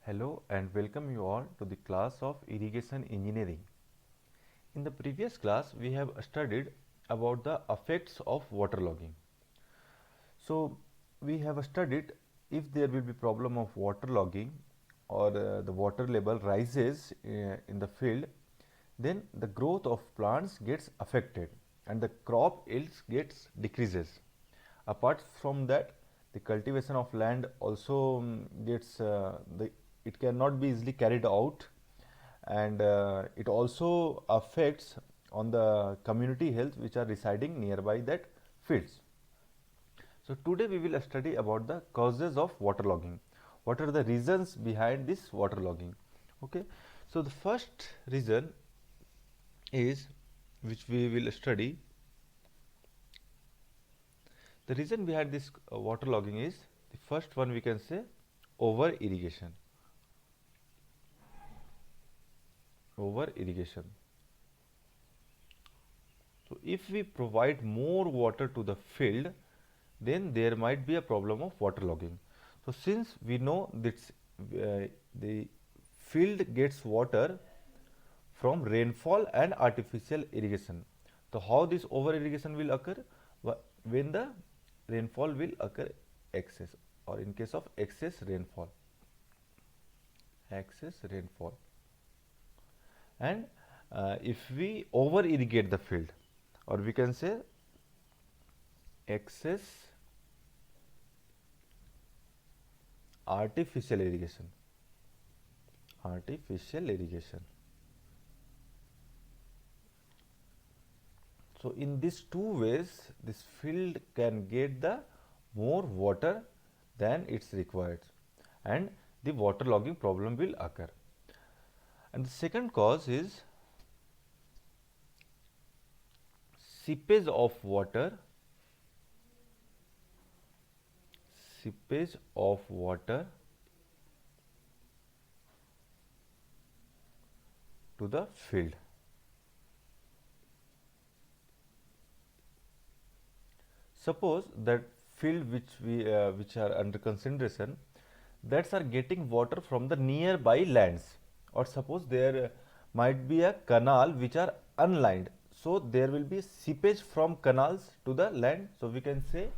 Hello and welcome you all to the class of Irrigation Engineering. In the previous class, we have studied about the effects of waterlogging. So, we have studied if there will be problem of waterlogging or the water level rises in the field, then the growth of plants gets affected and the crop yields gets decreases. Apart from that, the cultivation of land also gets it cannot be easily carried out, and it also affects on the community health which are residing nearby that fields. So today we will study about the causes of waterlogging. What are the reasons behind this waterlogging? Okay, so the first reason is, which we will study, the reason behind this waterlogging is, the first one we can say, over irrigation. Over irrigation. So if we provide more water to the field, then there might be a problem of waterlogging. So since we know that the field gets water from rainfall and artificial irrigation. So how this over irrigation will occur? When the rainfall will occur excess, or in case of excess rainfall. And if we over irrigate the field, or we can say excess artificial irrigation. So in these two ways, this field can get the more water than it's required, and the waterlogging problem will occur. And the second cause is seepage of water to the field. Suppose that field which are under consideration, that are getting water from the nearby lands, or suppose there might be a canal which are unlined, so there will be seepage from canals to the land. So we can say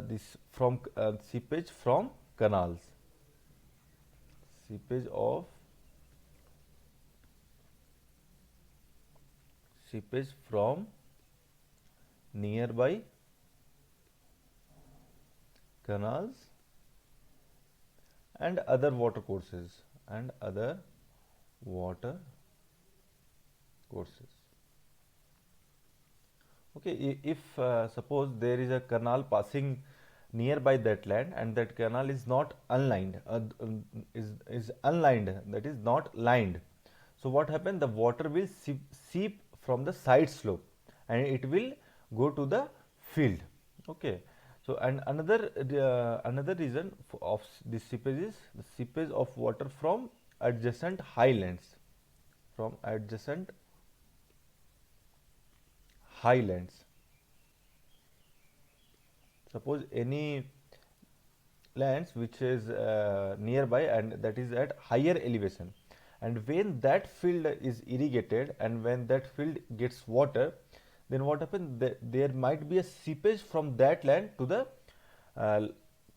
this from seepage from canals, seepage from nearby canals and other water courses Okay, if suppose there is a canal passing nearby that land, and that canal is not unlined, is unlined, that is not lined. So what happens? The water will seep from the side slope, and it will go to the field. Okay. So and another reason of this seepage is the seepage of water from adjacent highlands, Suppose any lands which is nearby, and that is at higher elevation, and when that field is irrigated and when that field gets water, then what happens? There might be a seepage from that land to the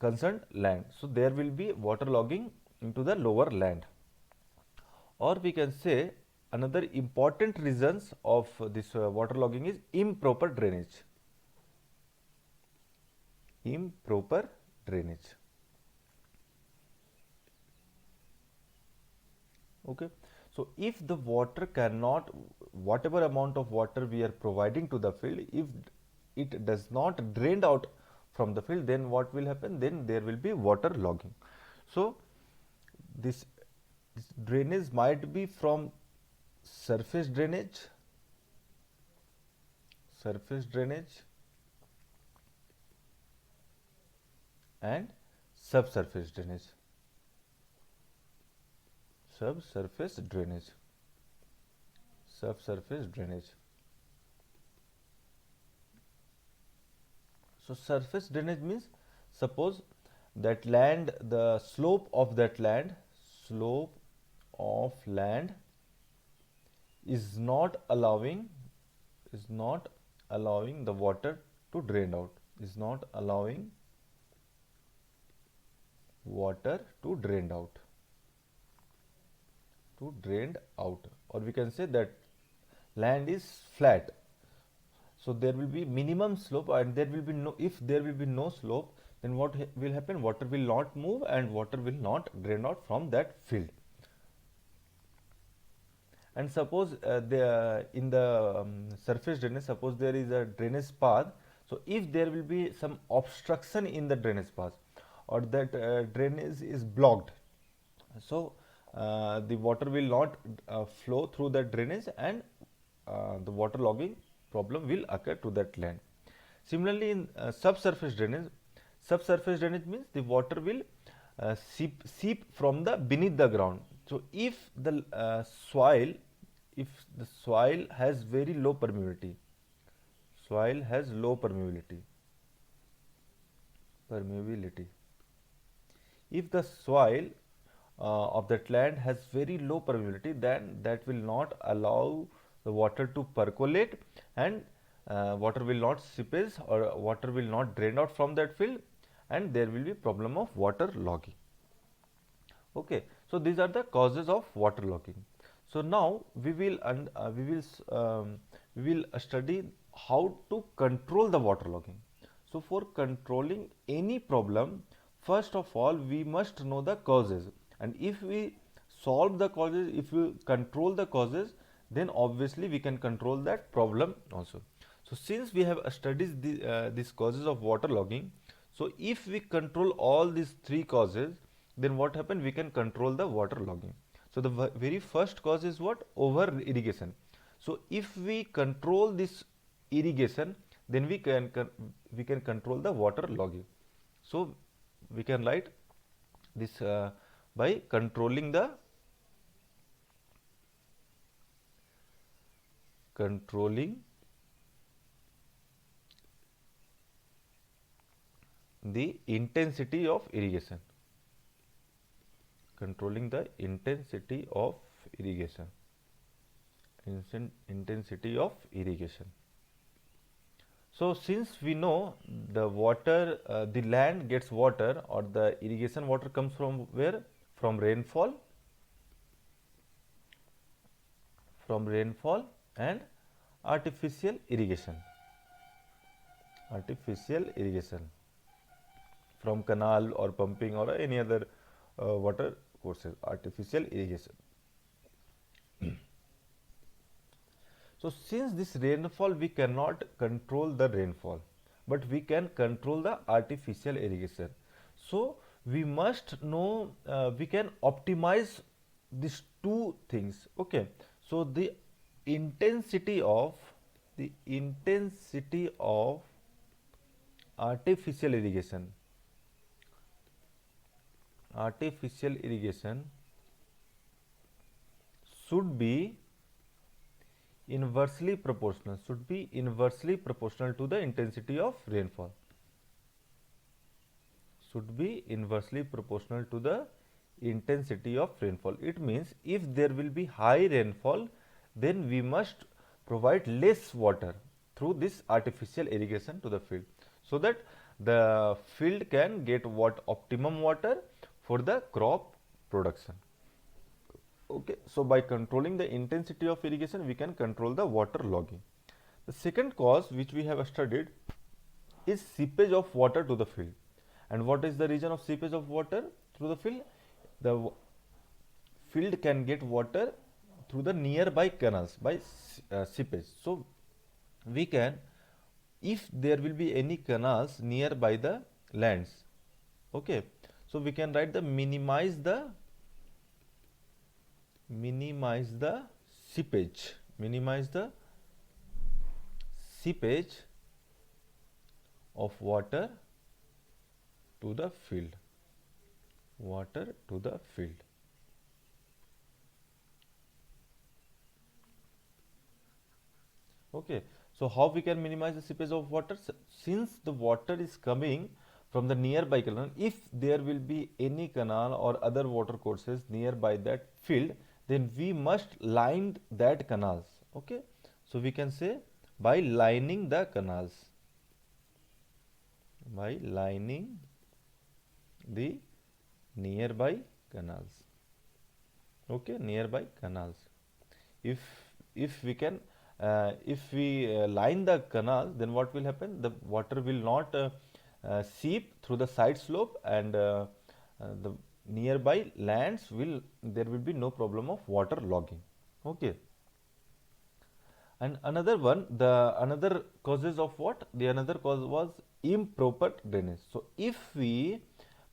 concerned land. So there will be waterlogging into the lower land. Or we can say another important reasons of this waterlogging is improper drainage. Okay. So if the water cannot, whatever amount of water we are providing to the field, if it does not drained out from the field, then what will happen? Then there will be water logging. So this drainage might be from surface drainage and subsurface drainage. Subsurface drainage. So surface drainage means, suppose that land, the slope of that land, slope of land is not allowing the water to drain out, is not allowing water to drain out, or we can say that land is flat. So there will be minimum slope, and there will be no, if there will be no slope, then what will happen? Water will not move and water will not drain out from that field. And suppose in the surface drainage, suppose there is a drainage path. So if there will be some obstruction in the drainage path, or that drainage is blocked, so the water will not flow through the drainage, and the water logging problem will occur to that land. Similarly, in subsurface drainage means the water will seep from the beneath the ground. So if the soil has very low permeability, if the soil of that land has very low permeability, then that will not allow the water to percolate, and water will not seepage, or water will not drain out from that field, and there will be problem of water logging. Okay, so these are the causes of water logging. So now we will study how to control the water logging. So for controlling any problem, first of all we must know the causes, and if we solve the causes, if we control the causes, then obviously we can control that problem also. So since we have studied these causes of water logging, so if we control all these three causes, then what happen? We can control the water logging. So the very first cause is what? Over irrigation. So if we control this irrigation, then we can control the water logging. So we can write this by controlling the intensity of irrigation. Controlling the intensity of irrigation. So since we know the water, the land gets water, or the irrigation water comes from where? From rainfall, and artificial irrigation. From canal or pumping or any other water courses, artificial irrigation. So since this rainfall, we cannot control the rainfall, but we can control the artificial irrigation. So we must know, we can optimize these two things. Okay, so the intensity of artificial irrigation should be inversely proportional to the intensity of rainfall. It means if there will be high rainfall, then we must provide less water through this artificial irrigation to the field, so that the field can get optimum water for the crop production. Okay, so by controlling the intensity of irrigation, we can control the water logging. The second cause which we have studied is seepage of water to the field. And what is the reason of seepage of water through the field? The field can get water through the nearby canals by seepage. So we can, if there will be any canals nearby the lands, okay, so we can write the minimize the seepage of water to the field. Okay, so how we can minimize the seepage of water? Since the water is coming from the nearby canal, if there will be any canal or other water courses nearby that field, then we must line that canals. Okay, so we can say by lining the canals, by lining the nearby canals. Okay, nearby canals. If we can if we line the canal, then what will happen? The water will not seep through the side slope, and the nearby lands will, there will be no problem of water logging. Okay. And another one, the another causes of what? The another cause was improper drainage. So if we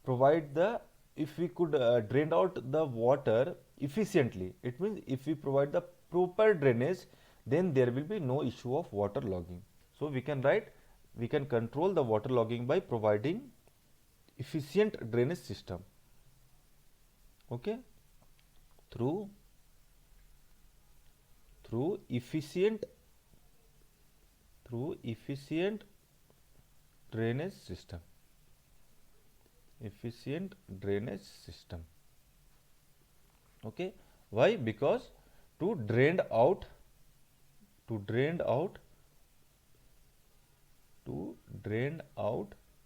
provide the, if we could drain out the water efficiently, it means if we provide the proper drainage, then there will be no issue of water logging. So we can write, we can control the water logging by providing efficient drainage system. Okay, through efficient drainage system, efficient drainage system. Okay, why? Because to drain out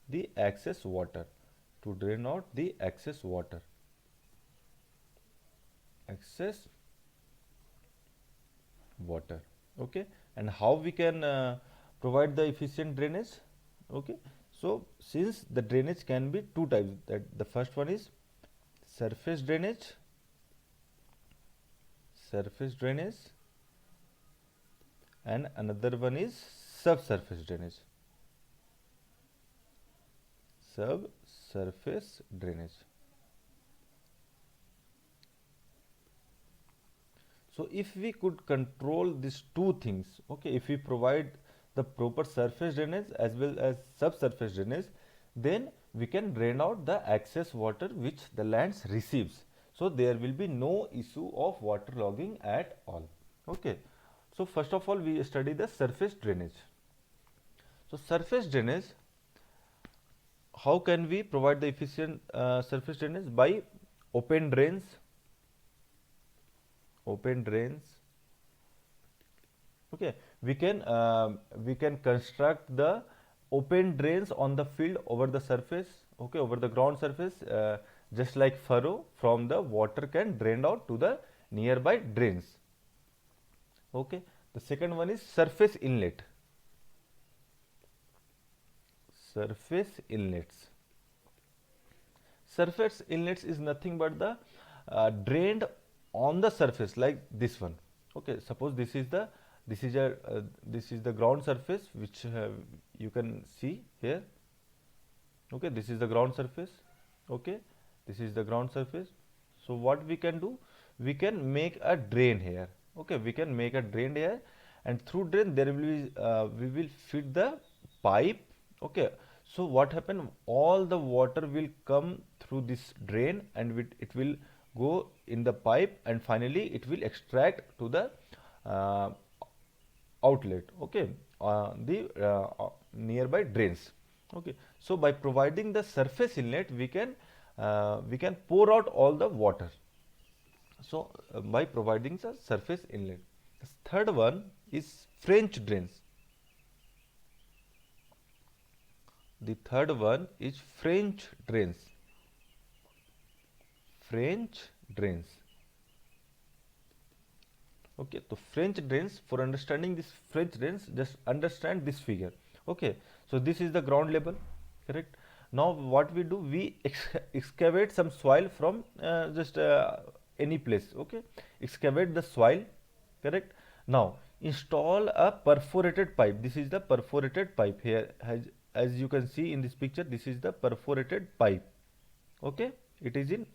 the excess water, to drain out the excess water, okay. And how we can provide the efficient drainage? Okay, so since the drainage can be two types, that the first one is surface drainage, and another one is subsurface drainage, So if we could control these two things, okay, if we provide the proper surface drainage as well as subsurface drainage, then we can drain out the excess water which the lands receives. So there will be no issue of water logging at all. Okay. So first of all, we study the surface drainage. So surface drainage, how can we provide the efficient surface drainage? By open drains, okay. We can construct the open drains on the field over the surface, okay, over the ground surface, just like furrow, from the water can drain out to the nearby drains. Okay. The second one is surface inlet, surface inlets is nothing but the drained on the surface, like this one. Okay, suppose this is the ground surface, which you can see here. Okay, this is the ground surface. Okay, this is the ground surface. So what we can do, we can make a drain here. Okay, we can make a drain here, and through drain there will be we will feed the pipe. Okay, so what happen, all the water will come through this drain, and it will go in the pipe, and finally it will extract to the outlet, okay, the nearby drains. Okay, so by providing the surface inlet, we can pour out all the water. So by providing the surface inlet. The third one is French drains. The third one is French drains. Okay, so French drains, for understanding this French drains, just understand this figure. Okay, so this is the ground level, correct? Now what we do, we excavate some soil from just any place. Okay, excavate the soil, correct? Now install a perforated pipe. This is the perforated pipe here, as you can see in this picture. This is the perforated pipe. Okay, it is in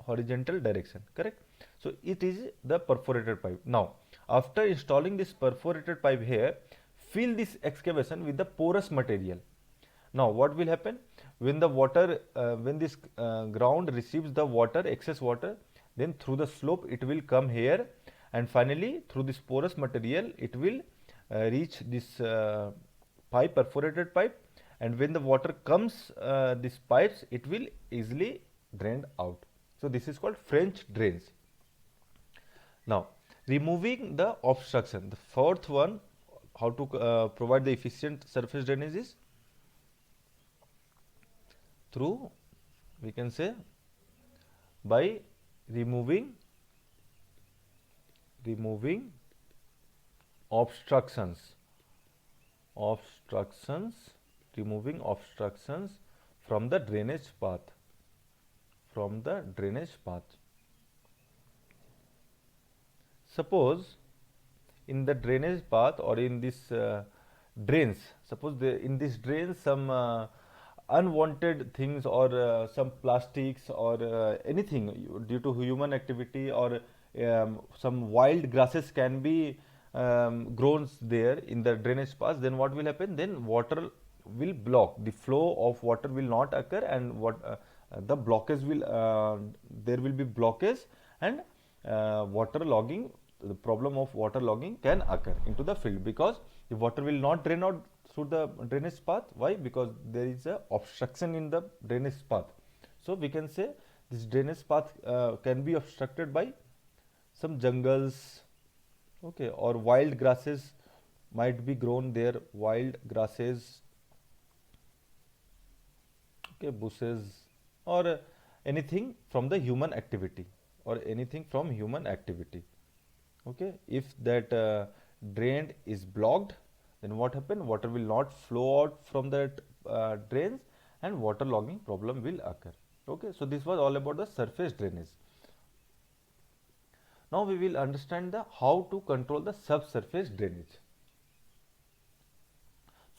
horizontal direction, correct? So it is the perforated pipe. Now after installing this perforated pipe here, fill this excavation with the porous material. Now what will happen, when the water when this ground receives the water, excess water, then through the slope it will come here, and finally through this porous material it will reach this pipe, perforated pipe, and when the water comes these pipes, it will easily drain out. So this is called French drains. Now, removing the obstruction. The fourth one, how to provide the efficient surface drainage is through, we can say, by removing obstructions, removing obstructions from the drainage path, Suppose in the drainage path or in this drains, suppose in this drain some unwanted things or some plastics or anything due to human activity or some wild grasses can be grown there in the drainage path, then what will happen? Then water will block, the flow of water will not occur, and what the blockage will there will be blockage, and water logging, the problem of water logging can occur into the field, because the water will not drain out through the drainage path. Why? Because there is a obstruction in the drainage path. So we can say this drainage path can be obstructed by some jungles, okay, or wild grasses might be grown there, wild grasses, okay, bushes, or anything from the human activity, okay. If that drain is blocked, then what happen? Water will not flow out from that drains, and water logging problem will occur. Okay, so this was all about the surface drainage. Now we will understand the how to control the subsurface drainage.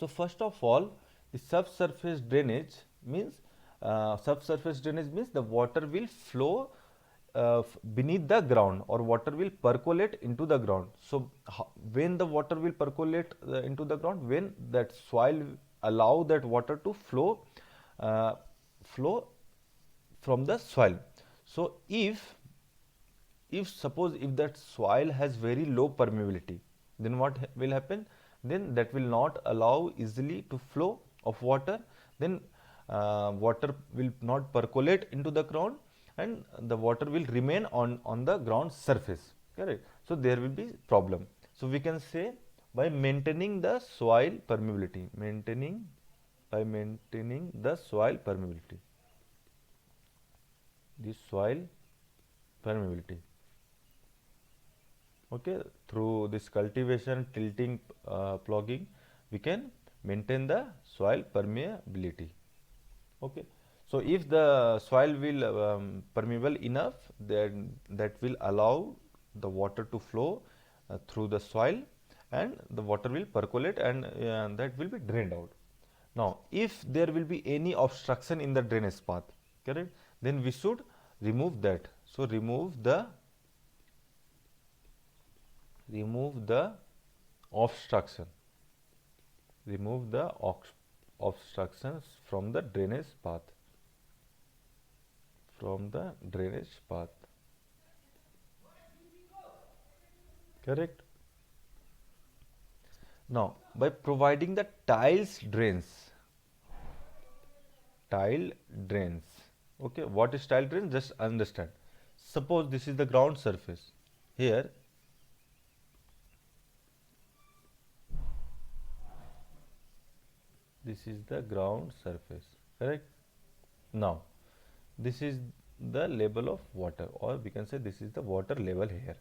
So first of all, the subsurface drainage means the water will flow beneath the ground, or water will percolate into the ground. So when the water will percolate into the ground, when that soil allow that water to flow from the soil. So if suppose if that soil has very low permeability, then what will happen? Then that will not allow easily to flow of water, then water will not percolate into the ground, and the water will remain on the ground surface, correct? So there will be problem. So we can say, by maintaining the soil permeability, the soil permeability, okay, through this cultivation, tilting, plugging, we can maintain the soil permeability. Okay, so if the soil will permeable enough, then that will allow the water to flow through the soil, and the water will percolate, and that will be drained out. Now, if there will be any obstruction in the drainage path, correct, then we should remove that. So remove the obstruction, obstructions from the drainage path, correct. Now, by providing the tile drains, okay, what is tile drain? Just understand. Suppose this is the ground surface. Here, this is the ground surface, correct? Now, this is the level of water, or we can say this is the water level here,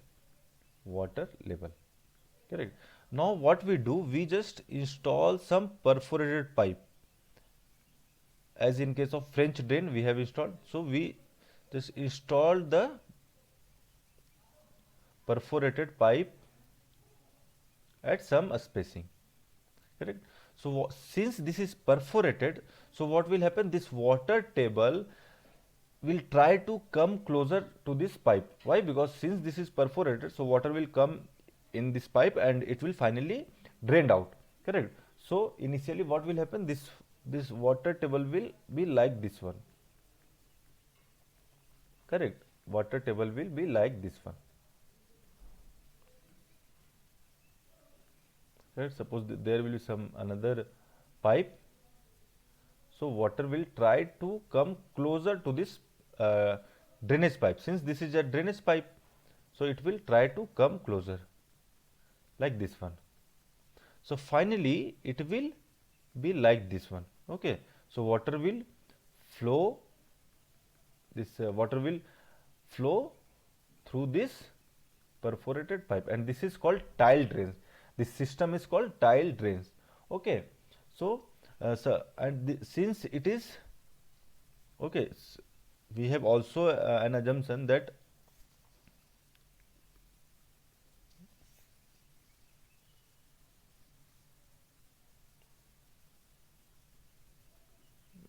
correct? Now what we do, we just install some perforated pipe, as in case of French drain we have installed. So we just install the perforated pipe at some spacing, correct? So since this is perforated, so what will happen? This water table will try to come closer to this pipe. Why? Because since this is perforated, so water will come in this pipe and it will finally drained out, correct? So initially what will happen? This water table will be like this one, correct? Water table will be like this one. Right? Suppose there will be some another pipe, So water will try to come closer to this drainage pipe. Since this is a drainage pipe, so it will try to come closer like this one. So finally it will be like this one. Okay, so water will flow, this water will flow through this perforated pipe, and this is called tile drains. This system is called tile drains. Okay, so since it is okay, we have also an assumption that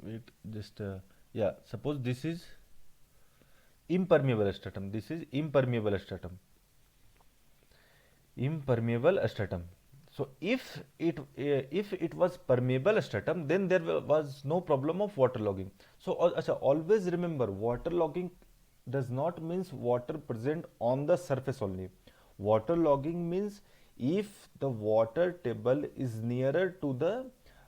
it just yeah, suppose this is impermeable stratum, this is impermeable stratum, impermeable stratum. So if it was permeable stratum, then there was no problem of water logging. So always remember, water logging does not means water present on the surface only. Water logging means if the water table is nearer to the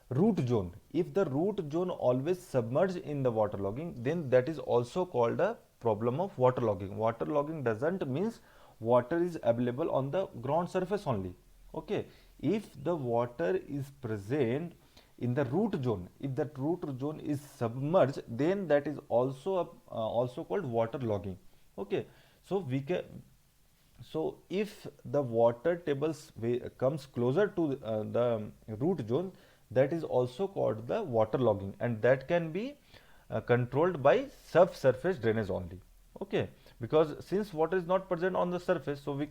root zone. If the root zone always submerged in the water logging, then that is also called a problem of water logging. Water logging doesn't means water is available on the ground surface only. Okay, if the water is present in the root zone, if that root zone is submerged, then that is also also called water logging. Okay, so we can, so if the water tables comes closer to the root zone, that is also called the water logging, and that can be controlled by subsurface drainage only. Okay, because since water is not present on the surface, so we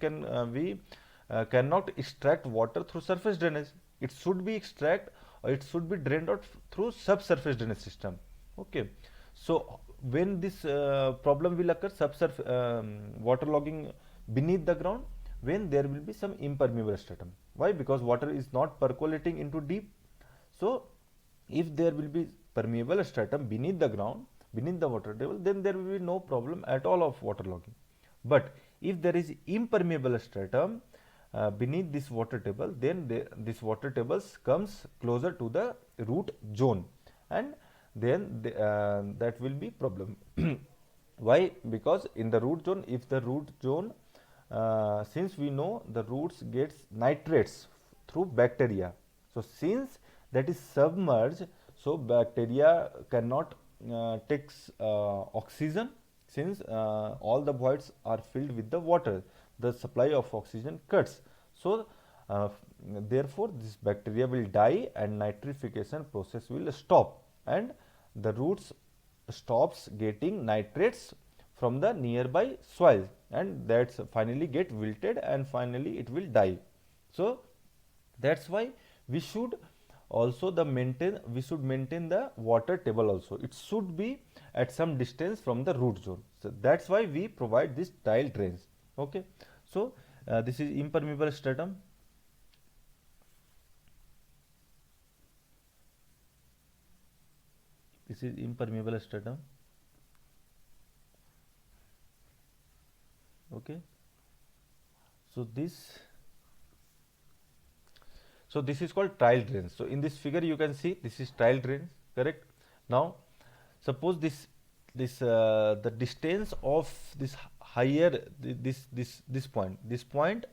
cannot extract water through surface drainage. It should be extract, or it should be drained out through subsurface drainage system. Okay, so when this problem will occur, subsurface water logging beneath the ground, when there will be some impermeable stratum. Why? Because water is not percolating into deep. So if there will be permeable stratum beneath the ground, beneath the water table, then there will be no problem at all of water logging. But if there is impermeable stratum beneath this water table, then this water tables comes closer to the root zone, and then that will be problem. Why? Because in the root zone, if the root zone, since we know the roots gets nitrates through bacteria, so since that is submerged, so bacteria cannot takes oxygen. Since all the voids are filled with the water, the supply of oxygen cuts. So therefore this bacteria will die and nitrification process will stop, and the roots stops getting nitrates from the nearby soil, and that's finally get wilted and finally it will die. So that's why we should also we should maintain the water table also. It should be at some distance from the root zone. So that's why we provide this tile drains. Okay, so this is impermeable stratum. This is impermeable stratum. Okay, so this is called tile drains. So in this figure you can see this is tile drains, correct? Now suppose the distance of this higher this point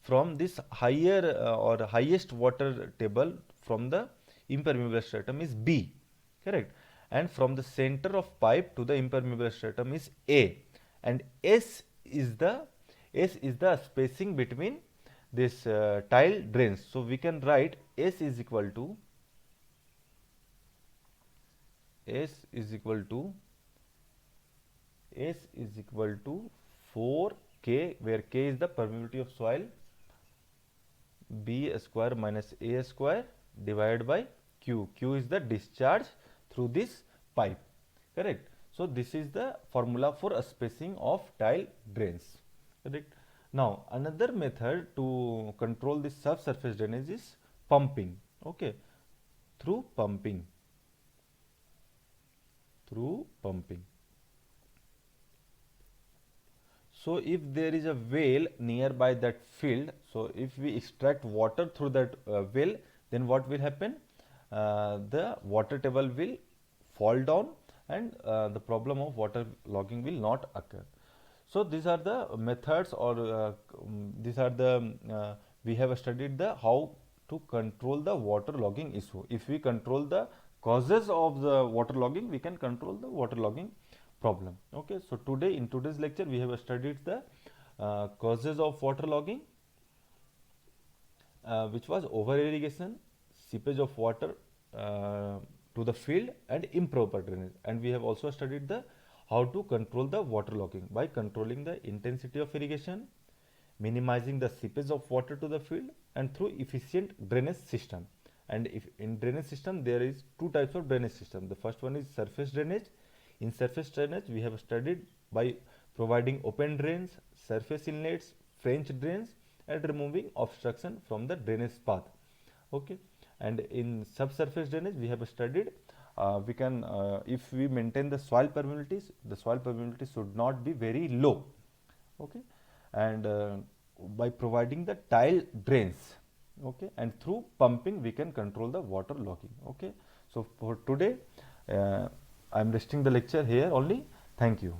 from this higher or highest water table from the impermeable stratum is B, correct? And from the center of pipe to the impermeable stratum is A, and S is the spacing between this tile drains. So we can write S is equal to 4K, where K is the permeability of soil, B square minus A square divided by Q. Q is the discharge through this pipe, correct? So this is the formula for a spacing of tile drains, correct? Now another method to control this subsurface drainage is pumping. Okay, through pumping. So if there is a well nearby that field, so if we extract water through that well, then what will happen? The water table will fall down, and the problem of water logging will not occur. So these are the methods, or these are the we have studied the how to control the water logging issue. If we control the causes of the water logging, we can control the water logging problem. Okay, so today in today's lecture we have studied the causes of water logging, which was over irrigation, seepage of water to the field, and improper drainage. And we have also studied the how to control the water logging by controlling the intensity of irrigation, minimizing the seepage of water to the field, and through efficient drainage system. And if in drainage system there is two types of drainage system. The first one is surface drainage. In surface drainage we have studied by providing open drains, surface inlets, French drains, and removing obstruction from the drainage path. Okay, and in subsurface drainage we have studied we can if we maintain the soil permeability should not be very low. Okay, and by providing the tile drains. Okay, and through pumping we can control the water logging. Okay, so for today I am resting the lecture here only. Thank you.